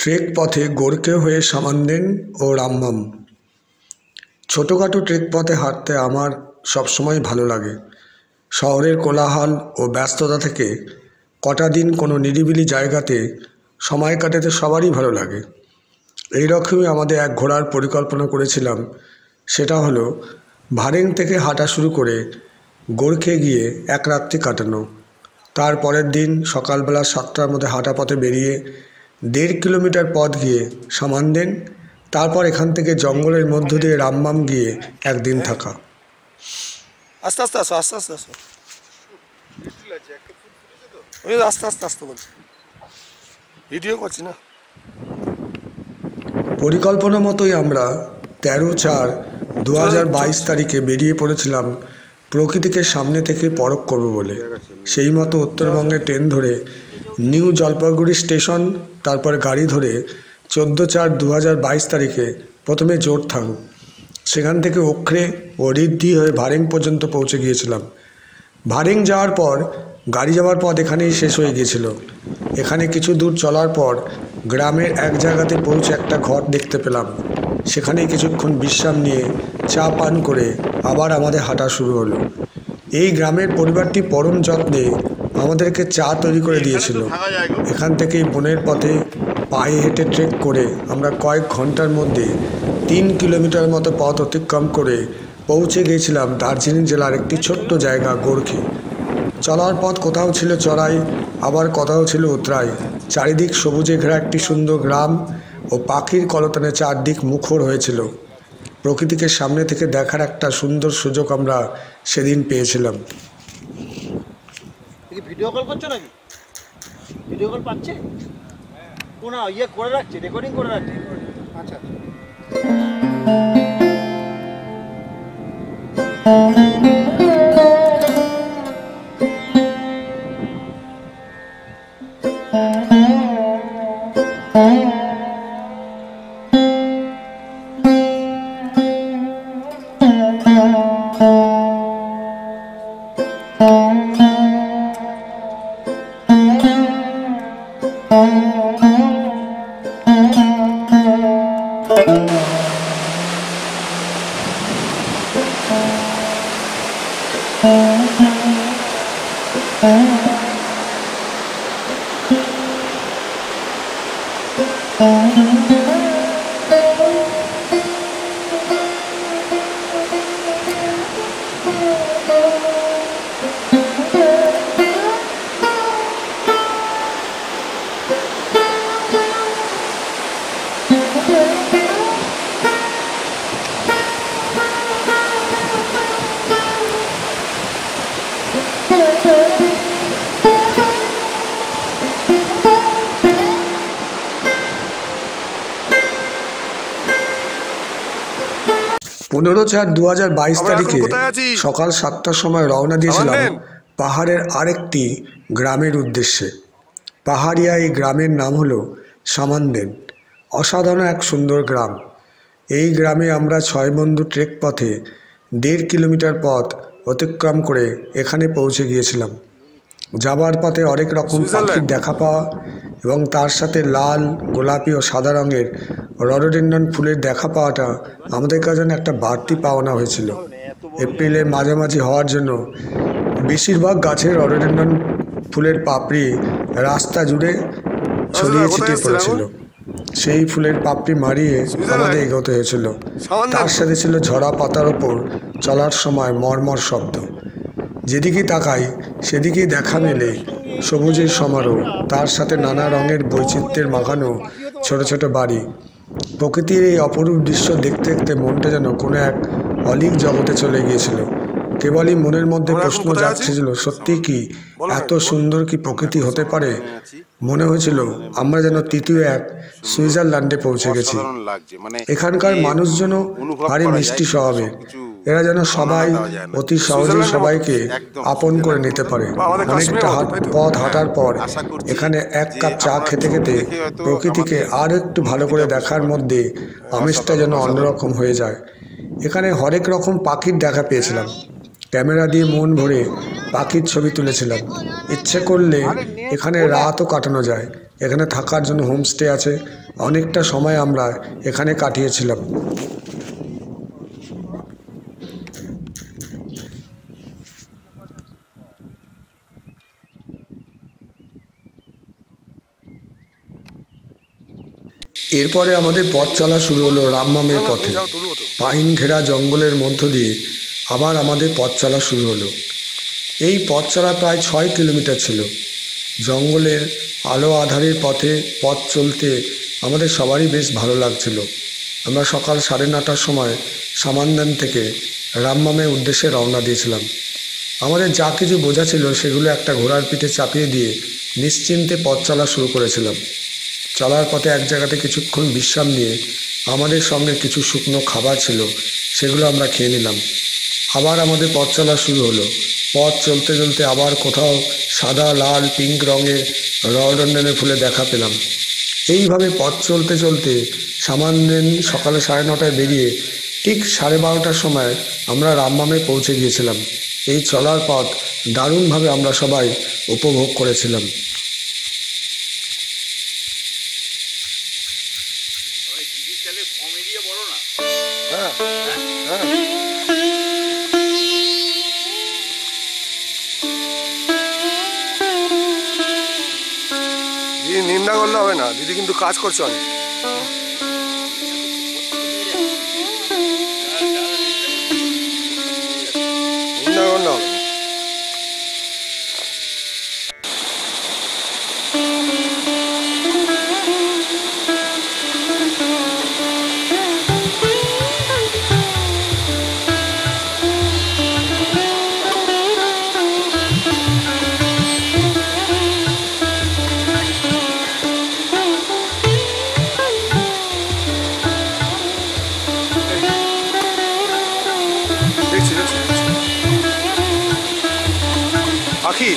Trek পথে গোরকে হয়ে সামানদেন ও রামমাম। ছোটোখাটো ট্রেক পথে হাঁটতে আমার সবসময় ভালো লাগে। শহরের কোলাহল ও ব্যস্ততা থেকে কটা দিন কোনো নিরিবিলি জায়গাতে সময় কাটাতে সবারই ভালো লাগে। এই রকমই আমাদের এক ঘোরার পরিকল্পনা করেছিলাম। সেটা হলো ভারেং থেকে হাঁটা শুরু করে গোরখে গিয়ে এক রাত্রি কাটানো। তার পরের দিন সকালবেলা 7টার মধ্যে হাঁটা পথে বেরিয়ে 1.5 কিলোমিটার পথ গিয়ে সামানদেন, তারপর এখান থেকে জঙ্গলের মধ্য দিয়ে রামমাম গিয়ে একদিন থাকা। আস্তে আস্তে আসো, আস্তে আস্তে আসো, আস্তে আস্তে আসতে বলছি, ভিডিও করছি না। পরিকল্পনা মতোই আমরা 13/4/2022 তারিখে বেরিয়ে পড়েছিলাম প্রকৃতিকে সামনে থেকে পরখ করব বলে। সেই মতো উত্তরবঙ্গে ট্রেন ধরে নিউ জলপাইগুড়ি স্টেশন, তারপর গাড়ি ধরে 14/4/2022 তারিখে প্রথমে জোরথাং, সেখান থেকে ওখরে ও ঋদ্ধি হয়ে ভারেং পর্যন্ত পৌঁছে গিয়েছিলাম। ভারেং যাওয়ার পর গাড়ি যাওয়ার পথ এখানেই শেষ হয়ে গিয়েছিল। এখানে কিছু দূর চলার পর গ্রামের এক জায়গাতে পৌঁছে একটা ঘর দেখতে পেলাম। সেখানেই কিছুক্ষণ বিশ্রাম নিয়ে চা পান করে আবার আমাদের হাঁটা শুরু হলো। এই গ্রামের পরিবারটি পরম যত্নে আমাদেরকে চা তৈরি করে দিয়েছিল। এখান থেকেই বনের পথে পায়ে হেঁটে ট্রেক করে আমরা কয়েক ঘন্টার মধ্যে 3 কিলোমিটার মতো পথ অতিক্রম করে পৌঁছে গিয়েছিলাম দার্জিলিং জেলার একটি ছোট্ট জায়গা গোরখে। চলার পথ কোথাও ছিল চড়াই, আবার কোথাও ছিল উতরাই। চারিদিক সবুজে ঘেরা একটি সুন্দর গ্রাম ও পাখির কলতানে চারদিক মুখর হয়েছিল। প্রকৃতিকে সামনে থেকে দেখার একটা সুন্দর সুযোগ আমরা সেদিন পেয়েছিলাম। ভিডিও কল করছো নাকি? ভিডিও কল পাচ্ছে? কোন ইয়ে করে রাখছে, রেকর্ডিং করে রাখছে। আচ্ছা তারিখে সকাল 7টার সময় রওনা দিয়েছিলাম পাহাড়ের আরেকটি গ্রামের উদ্দেশ্যে। পাহাড়িয়া এই গ্রামের নাম হলো সামানদেন। অসাধারণ এক সুন্দর গ্রাম। এই গ্রামে আমরা 6 বন্ধু ট্রেক পথে 1.5 কিলোমিটার পথ অতিক্রম করে এখানে পৌঁছে গিয়েছিলাম। যাবার পথে অনেক রকম পাখির দেখা পাওয়া এবং তার সাথে লাল, গোলাপি ও সাদা রঙের রডোডেন্ড্রন ফুলের দেখা পাওয়াটা আমাদের কাছে একটা বাড়তি পাওনা হয়েছিল। এপ্রিলের মাঝামাঝি হওয়ার জন্য বেশিরভাগ গাছের রডোডেন্ড্রন ফুলের পাপড়ি রাস্তা জুড়ে ছড়িয়ে ছিটিয়ে পড়েছিল। সেই ফুলের পাপড়ি মারিয়ে আমাদের এগোতে হয়েছিল। তার সাথে ছিল ঝরা পাতার ওপর চলার সময় মর্মর শব্দ। যেদিকেই তাকাই সেদিকেই দেখা মেলে সবুজের সমারোহ, তার সাথে নানা রঙের বৈচিত্র্যের মাখানো ছোট ছোট বাড়ি। প্রকৃতির এই অপরূপ দৃশ্য দেখতে দেখতে মনটা যেন কোনো এক অলীক জগতে চলে গিয়েছিল। কেবলই মনের মধ্যে প্রশ্ন জাগছিল, সত্যি কি এত সুন্দর কি প্রকৃতি হতে পারে? মনে হয়েছিল আমরা যেন তৃতীয় এক সুইজারল্যান্ডে পৌঁছে গেছি। এখানকার মানুষজনও ভারী মিষ্টি স্বভাবের। এরা যেন সবাই অতি সহজেই সবাইকে আপন করে নিতে পারে। অনেকটা পথ হাঁটার পর এখানে 1 কাপ চা খেতে খেতে প্রকৃতিকে আর একটু ভালো করে দেখার মধ্যে আমেজটা যেন অন্যরকম হয়ে যায়। এখানে হরেক রকম পাখির দেখা পেয়েছিলাম। ক্যামেরা দিয়ে মন ভরে পাখির ছবি তুলেছিলাম। ইচ্ছে করলে এখানে রাতও কাটানো যায়। এখানে থাকার জন্য হোমস্টে আছে। অনেকটা সময় আমরা এখানে কাটিয়েছিলাম। এরপরে আমাদের পথ চলা শুরু হলো রামমামের পথে। পাইন ঘেরা জঙ্গলের মধ্য দিয়ে আবার আমাদের পথ চলা শুরু হলো। এই পথ চলা প্রায় 6 কিলোমিটার ছিল। জঙ্গলের আলো আঁধারের পথে পথ চলতে আমাদের সবারই বেশ ভালো লাগছিল। আমরা সকাল 9:30টার সময় সামানদান থেকে রামমামের উদ্দেশ্যে রওনা দিয়েছিলাম। আমাদের যা কিছু বোঝা ছিল সেগুলো একটা ঘোড়ার পিঠে চাপিয়ে দিয়ে নিশ্চিন্তে পথ চলা শুরু করেছিলাম। চলার পথে এক জায়গাতে কিছুক্ষণ বিশ্রাম নিয়ে আমাদের সঙ্গে কিছু শুকনো খাবার ছিল, সেগুলো আমরা খেয়ে নিলাম। আবার আমাদের পথ চলা শুরু হলো। পথ চলতে চলতে আবার কোথাও সাদা, লাল, পিঙ্ক রঙের রডনডনের ফুলে দেখা পেলাম। এইভাবে পথ চলতে চলতে সামান্যেন সকালে 9:30টায় বেরিয়ে ঠিক 12:30টার সময় আমরা রামমামে পৌঁছে গিয়েছিলাম। এই চলার পথ দারুণভাবে আমরা সবাই উপভোগ করেছিলাম। দিদি নিন্দা করলে হবে না, দিদি কিন্তু কাজ করছে অনেক। নিন্দা করলে হবে। দেখছি পাখি।